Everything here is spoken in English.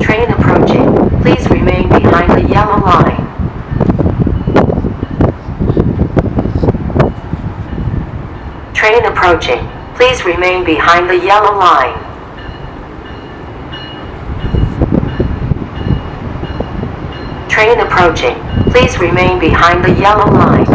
Train approaching. Please remain behind the yellow line. Train approaching. Please remain behind the yellow line. Train approaching. Please remain behind the yellow line.